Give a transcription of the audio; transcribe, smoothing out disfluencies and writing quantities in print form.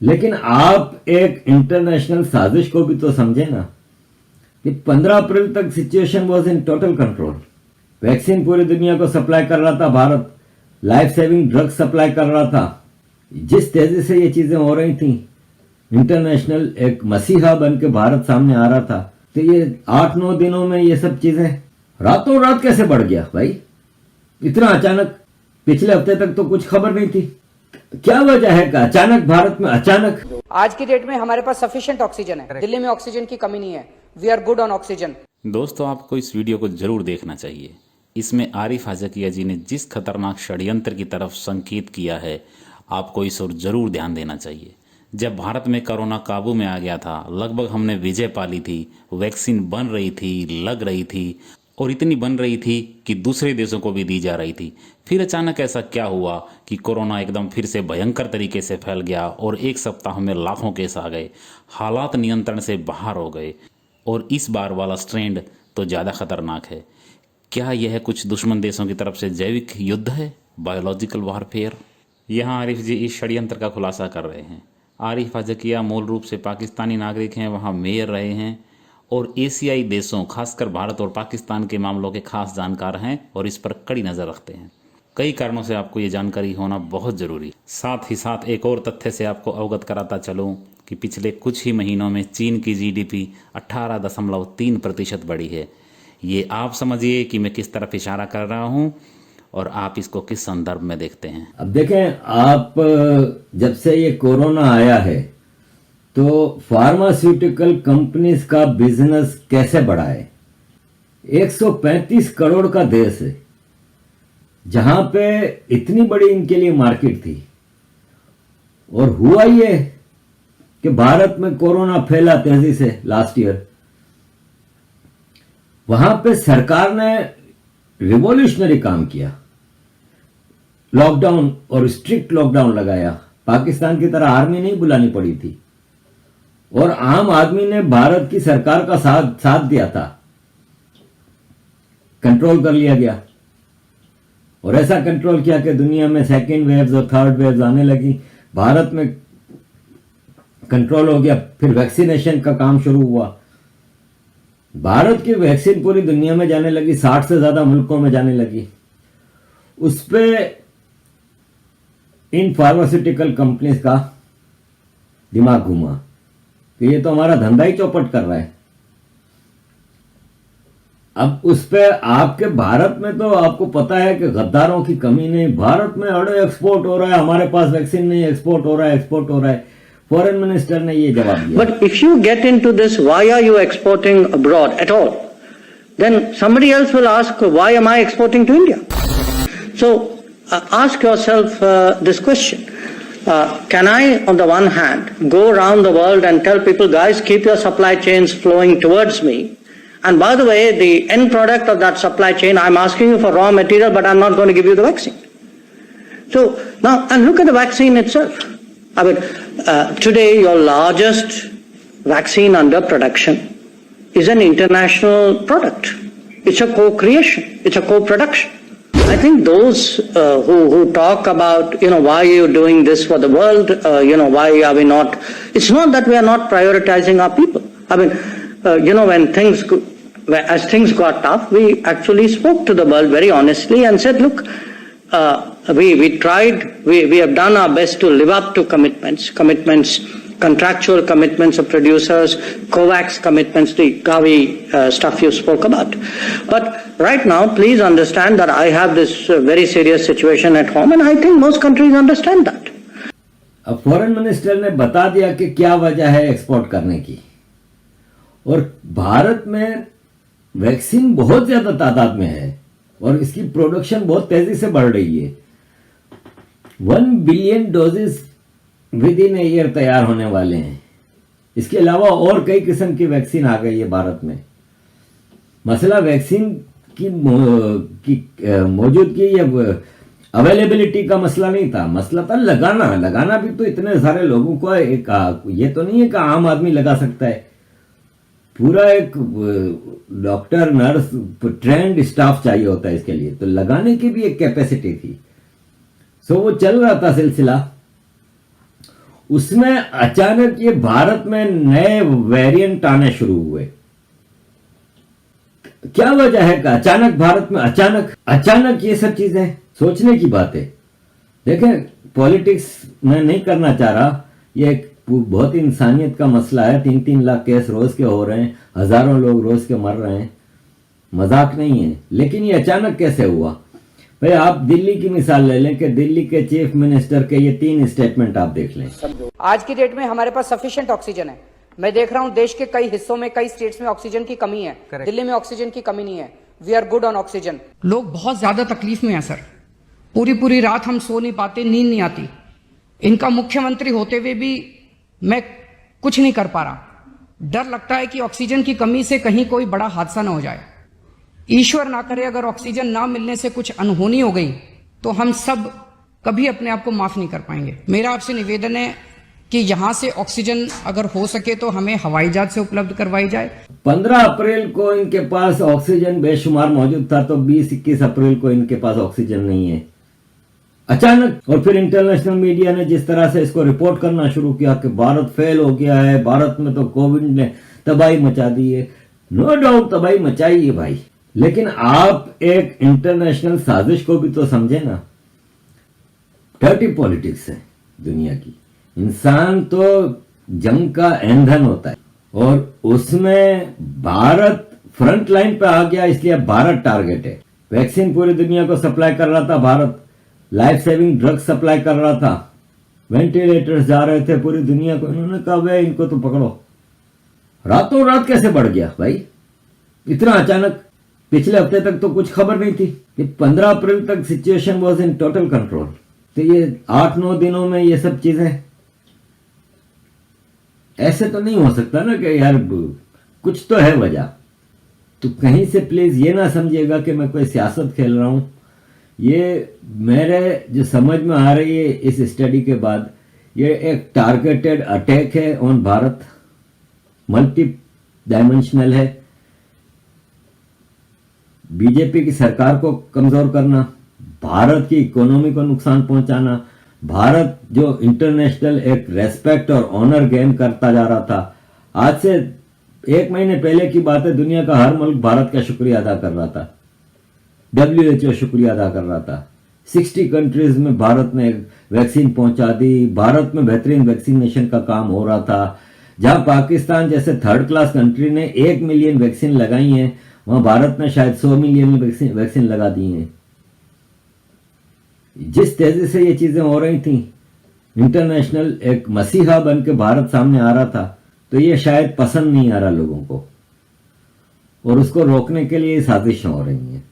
लेकिन आप एक इंटरनेशनल साजिश को भी तो समझे ना कि 15 अप्रैल तक situation was in total control. Vaccine पूरी दुनिया को सप्लाई कर रहा था Bharat, life saving drug supply कर रहा था। जिस तेजी से ये चीजें हो रही थी, इंटरनेशनल एक मसीहा बन के भारत सामने आ रहा था, तो ये 8-9 दिनों में ये सब चीजें रातों रात कैसे बढ़ गया भाई, इतना अचानक। पिछले हफ्ते तक तो कुछ खबर नहीं थी। क्या वजह है कि अचानक भारत में अचानक? आज की डेट में हमारे पास सफिशिएंट ऑक्सीजन है, दिल्ली में ऑक्सीजन की कमी नहीं है। We are good on oxygen. दोस्तों, आपको इस वीडियो को जरूर देखना चाहिए। इसमें आरिफ हाजकिया जी ने जिस खतरनाक षड्यंत्र की तरफ संकेत किया है, आपको इस ओर जरूर ध्यान देना चाहिए। जब भारत में कोरोना काबू में आ गया था, लगभग हमने विजय पा ली थी, वैक्सीन बन रही थी, लग रही थी और इतनी बन रही थी कि दूसरे देशों को भी दी जा रही थी। फिर अचानक ऐसा क्या हुआ कि कोरोना एकदम फिर से भयंकर तरीके से फैल गया और एक सप्ताह में लाखों केस आ गए, हालात नियंत्रण से बाहर हो गए। और इस बार वाला स्ट्रेंड तो ज़्यादा खतरनाक है। क्या यह कुछ दुश्मन देशों की तरफ से जैविक युद्ध है, बायोलॉजिकल वारफेयर? यहाँ आरिफ जी इस षड्यंत्र का खुलासा कर रहे हैं। आरिफ हाजकिया मूल रूप से पाकिस्तानी नागरिक हैं, वहाँ मेयर रहे हैं और एशियाई देशों खासकर भारत और पाकिस्तान के मामलों के खास जानकार हैं और इस पर कड़ी नज़र रखते हैं। कई कारणों से आपको ये जानकारी होना बहुत ज़रूरी। साथ ही साथ एक और तथ्य से आपको अवगत कराता चलूँ कि पिछले कुछ ही महीनों में चीन की जीडीपी 18.3% बढ़ी है। ये आप समझिए कि मैं किस तरफ इशारा कर रहा हूँ और आप इसको किस संदर्भ में देखते हैं। अब देखें, आप जब से ये कोरोना आया है तो फार्मास्यूटिकल कंपनीज का बिजनेस कैसे बढ़ा है। 135 करोड़ का देश है जहां पे इतनी बड़ी इनके लिए मार्केट थी, और हुआ ये कि भारत में कोरोना फैला तेजी से लास्ट ईयर। वहां पे सरकार ने रिवॉल्यूशनरी काम किया, लॉकडाउन और स्ट्रिक्ट लॉकडाउन लगाया। पाकिस्तान की तरह आर्मी नहीं बुलानी पड़ी थी और आम आदमी ने भारत की सरकार का साथ दिया था, कंट्रोल कर लिया गया। और ऐसा कंट्रोल किया कि दुनिया में सेकेंड वेव्स और थर्ड वेव्स आने लगी, भारत में कंट्रोल हो गया। फिर वैक्सीनेशन का काम शुरू हुआ, भारत की वैक्सीन पूरी दुनिया में जाने लगी, 60 से ज्यादा मुल्कों में जाने लगी। उस पे इन फार्मास्यूटिकल कंपनीज का दिमाग घूमा कि ये तो हमारा धंधा ही चौपट कर रहा है। अब उस पे आपके भारत में तो आपको पता है कि गद्दारों की कमी नहीं। भारत में अड़े एक्सपोर्ट हो रहा है, हमारे पास वैक्सीन नहीं, एक्सपोर्ट हो रहा है, एक्सपोर्ट हो रहा है। फॉरेन मिनिस्टर ने ये जवाब दिया। But if you get into this, why are you exporting abroad at all? Then somebody else will ask, why am I exporting to India? So ask yourself this question. Can I, on the one hand, go around the world and tell people, guys, keep your supply chains flowing towards me? And by the way, the end product of that supply chain, I'm asking you for raw material, but I'm not going to give you the vaccine. So now, and look at the vaccine itself. I mean, today your largest vaccine under production is an international product. It's a co-creation. It's a co-production. I think those who talk about, why are you doing this for the world? Why are we not? It's not that we are not prioritizing our people. I mean, as things got tough, we actually spoke to the world very honestly and said, look, we tried, we have done our best to live up to commitments, contractual commitments of producers, COVAX commitments, the Gavi stuff you spoke about. But right now, please understand that I have this very serious situation at home, and I think most countries understand that. अब foreign minister ने बता दिया कि क्या वजह है export करने की, और भारत में वैक्सीन बहुत ज्यादा तादाद में है और इसकी प्रोडक्शन बहुत तेजी से बढ़ रही है। 1 billion doses with in year तैयार होने वाले हैं। इसके अलावा और कई किस्म की वैक्सीन आ गई है भारत में। मसला वैक्सीन की मौजूदगी या अवेलेबिलिटी का मसला नहीं था, मसला था लगाना भी तो इतने सारे लोगों को ये तो नहीं है कि आम आदमी लगा सकता है। पूरा एक डॉक्टर, नर्स, ट्रेंड स्टाफ चाहिए होता है इसके लिए, तो लगाने की भी एक कैपेसिटी थी। सो वो चल रहा था सिलसिला, उसमें अचानक ये भारत में नए वेरिएंट आने शुरू हुए। क्या वजह है कि अचानक भारत में अचानक ये सब चीजें, सोचने की बात है। देखें, पॉलिटिक्स मैं नहीं करना चाह रहा, ये एक बहुत ही इंसानियत का मसला है। 3-3 लाख केस रोज के हो रहे हैं, हजारों लोग रोज के मर रहे हैं, मजाक नहीं है। लेकिन ये अचानक कैसे हुआ? भाई आप दिल्ली की मिसाल ले लें कि दिल्ली के चीफ मिनिस्टर के ये 3 स्टेटमेंट आप देख लें। आज की डेट में हमारे पास सफिशिएंट ऑक्सीजन है। मैं देख रहा हूं देश के कई हिस्सों में, कई स्टेट्स में ऑक्सीजन की कमी है। दिल्ली में ऑक्सीजन की कमी नहीं है। We are good on oxygen. लोग बहुत ज्यादा तकलीफ में हैं सर। पूरी रात हम सो नहीं पाते, नींद नहीं आती। इनका मुख्यमंत्री होते हुए भी मैं कुछ नहीं कर पा रहा। डर लगता है कि ऑक्सीजन की कमी से कहीं कोई बड़ा हादसा ना हो जाए। ईश्वर ना करे अगर ऑक्सीजन ना मिलने से कुछ अनहोनी हो गई तो हम सब कभी अपने आप को माफ नहीं कर पाएंगे। मेरा आपसे निवेदन है कि यहां से ऑक्सीजन अगर हो सके तो हमें हवाई जहाज से उपलब्ध करवाई जाए। 15 अप्रैल को इनके पास ऑक्सीजन बेशुमार मौजूद था, तो 20-21 अप्रैल को इनके पास ऑक्सीजन नहीं है अचानक। और फिर इंटरनेशनल मीडिया ने जिस तरह से इसको रिपोर्ट करना शुरू किया कि भारत फेल हो गया है, भारत में तो कोविड ने तबाही मचा दी है। नो डाउट तबाही मचाई है भाई, लेकिन आप एक इंटरनेशनल साजिश को भी तो समझे ना। डर्टी पॉलिटिक्स है दुनिया की। इंसान तो जंग का ईंधन होता है और उसमें भारत फ्रंट लाइन पे आ गया, इसलिए अब भारत टारगेट है। वैक्सीन पूरी दुनिया को सप्लाई कर रहा था Bharat, life saving drugs supply कर रहा था, वेंटिलेटर्स जा रहे थे पूरी दुनिया को। इन्होंने कहा वे इनको तो पकड़ो। रातों रात कैसे बढ़ गया भाई इतना अचानक? पिछले हफ्ते तक तो कुछ खबर नहीं थी। 15 अप्रैल तक situation was in total control. तो ये 8-9 दिनों में ये सब चीजें, ऐसे तो नहीं हो सकता ना कि यार कुछ तो है वजह। तो कहीं से प्लीज ये ना समझिएगा कि मैं कोई सियासत खेल रहा हूं। ये मेरे जो समझ में आ रही है इस स्टडी के बाद, ये एक टारगेटेड अटैक है ऑन भारत, मल्टी डायमेंशनल है। बीजेपी की सरकार को कमजोर करना, भारत की इकोनॉमी को नुकसान पहुंचाना, भारत जो इंटरनेशनल एक रेस्पेक्ट और ऑनर गेन करता जा रहा था। आज से 1 महीने पहले की बात है, दुनिया का हर मुल्क भारत का शुक्रिया अदा कर रहा था, WHO शुक्रिया अदा कर रहा था। 60 कंट्रीज में भारत ने वैक्सीन पहुंचा दी, भारत में बेहतरीन वैक्सीनेशन का काम हो रहा था। जहां पाकिस्तान जैसे 3rd क्लास कंट्री ने 1 मिलियन वैक्सीन लगाई है, वहां भारत ने शायद 100 मिलियन वैक्सीन लगा दी है। जिस तेजी से ये चीजें हो रही थी, इंटरनेशनल एक मसीहा बन के भारत सामने आ रहा था, तो ये शायद पसंद नहीं आ रहा लोगों को, और उसको रोकने के लिए साजिशें हो रही हैं।